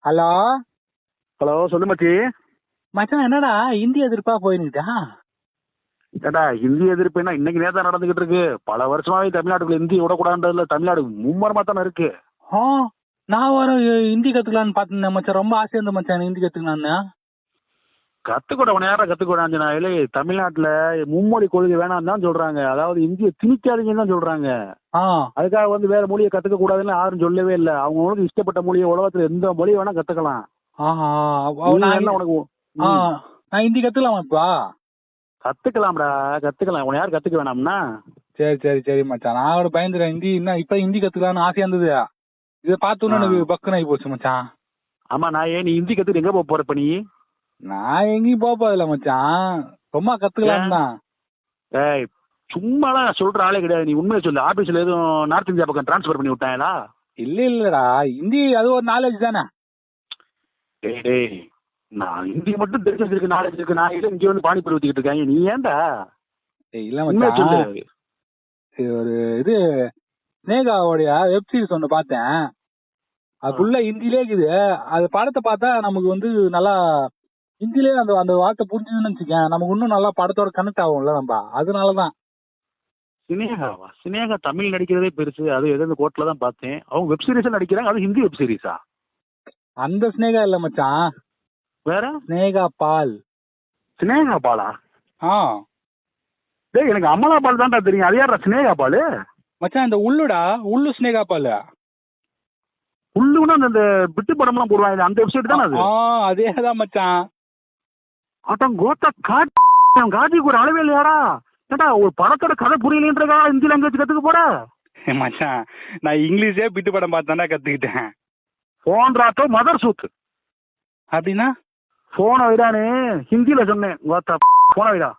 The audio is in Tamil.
ஹலோ ஹலோ சொல்லு மச்சி. மச்சான், என்னடா இந்தி எதிர்ப்பா போயினுக்கிட்டா? ஏடா ஹிந்தி எதிர்ப்பு என்ன இன்னைக்கு நேரத்தான் நடந்துகிட்டு இருக்கு. பல வருஷமாவே தமிழ்நாட்டுக்குள்ள ஹிந்தி விடக்கூடாதுன்றதுல தமிழ்நாடு மும்மரமா தானே இருக்கு. ஆ, நான் வர ஹிந்தி கத்துக்கலான்னு பாத்துருந்தேன் மச்சான். ரொம்ப ஆசையா இருந்த மச்சான் எனக்கு ஹிந்தி கத்துக்கலான்னு. கத்துக்கூட உன யாரா கத்துக்கூடாது. இல்லை, தமிழ்நாட்டுல மும்மொழி கொள்கை வேணாம் தான் சொல்றாங்க. அதாவது இந்தியை திணிக்காதீங்கன்னு தான் சொல்றாங்க. அதுக்காக வேற மொழியை கத்துக்க கூடாதுன்னு யாரும் சொல்லவே இல்லை. அவங்களுக்கு இஷ்டப்பட்ட மொழியை உலகத்துல எந்த மொழி வேணா கத்துக்கலாம். உனக்கு நான் ஹிந்தி கத்துக்கலாமாப்பா? கத்துக்கலாம்டா, கத்துக்கலாம். உன யார் கத்துக்க வேணாம்னா? சரி சரி சரி மச்சான், நான் ஒரு பயந்துறேன். ஹிந்தி என்ன இப்ப ஹிந்தி கத்துக்கலாம்னு ஆசையா இருந்தது. இதை பார்த்தோன்னு எனக்கு பக்குன்னு ஆகி போச்சு மச்சான். ஆமா, நீ ஹிந்தி கத்துட்டு எங்க போற இப்ப? நீ நான் எங்கேயும் போறதில்ல மச்சான், சும்மா கத்துக்கலாம் தான். ஏய், சும்மாலாம் சொல்ற ஆளே கிடையாது. நீ உண்மையை சொல்லு. ஆபீஸ்ல எதுவும் நார்த் இந்தியா பக்கம் டிரான்ஸ்பர் பண்ணி விட்டாங்களா? இல்லடா, ஹிந்தி அது ஒரு நாலேஜ் தானே. டேய், நான் ஹிந்தி மட்டும் தெரிஞ்சு வச்சிருக்க நாலேஜ் இருக்கு. நான் இங்க பானிபூரி ஊத்திக்கிட்டு இருக்காங்க. நீ ஏன்டா? இல்ல மச்சான், ஒரு இது ஸ்னேகாவோடைய வெப் சீரிஸ் ஒண்ணு பார்த்தேன். அது ஃபுல்லா ஹிந்திலே இருக்குது. அது படத்தை பார்த்தா நமக்கு நல்லா ஹிந்திலே அந்த அந்த வார்த்தை புரிஞ்சுதுன்னு வச்சுக்கேன், நமக்கு இன்னும் நல்லா படத்தோட கனெக்ட் ஆகும்ல நம்ம. அதனாலதான். சினேகாவா? சினேகா தமிழ் நடிக்கிறதே பெருசு. அது எது கோர்ட்ல தான் பார்த்தேன். அவங்க வெப் சீரிஸ் நடிக்கிறாங்க. அது ஹிந்தி வெப் சீரிஸா? அந்த ஸ்னேகா இல்ல மச்சான், வேற ஸ்னேகா பால். ஸ்னேகா பாலா? டேய், எனக்கு அமலா பால் தான்டா தெரியும். அது யாரா ஸ்னேகா பால்? மச்சான், இந்த உள்ளு ஸ்னேகா பால். உள்ளுன்னா அந்த பிட்டு படம் எல்லாம் போடுவாங்க, அந்த வெப்சைட் தானே அது? அதேதான் மச்சான். ஆட்டம் கோத்தா காஜிக்கு ஒரு அளவே இல்லையாடா? ஏடா, ஒரு படத்தோட கதை புரியலன்றதா ஹிந்தி லாங்குவேஜ் கத்துக்க போற? மச்சான், நான் இங்கிலீஷே பிட்டு படம் பார்த்தாண்டா கத்துக்கிட்டேன். போன் ராட்டோ மதர் சூத் அப்படின்னா போன வைடானே ஹிந்தியில சொன்னேன். கோத்தா போன வைடா.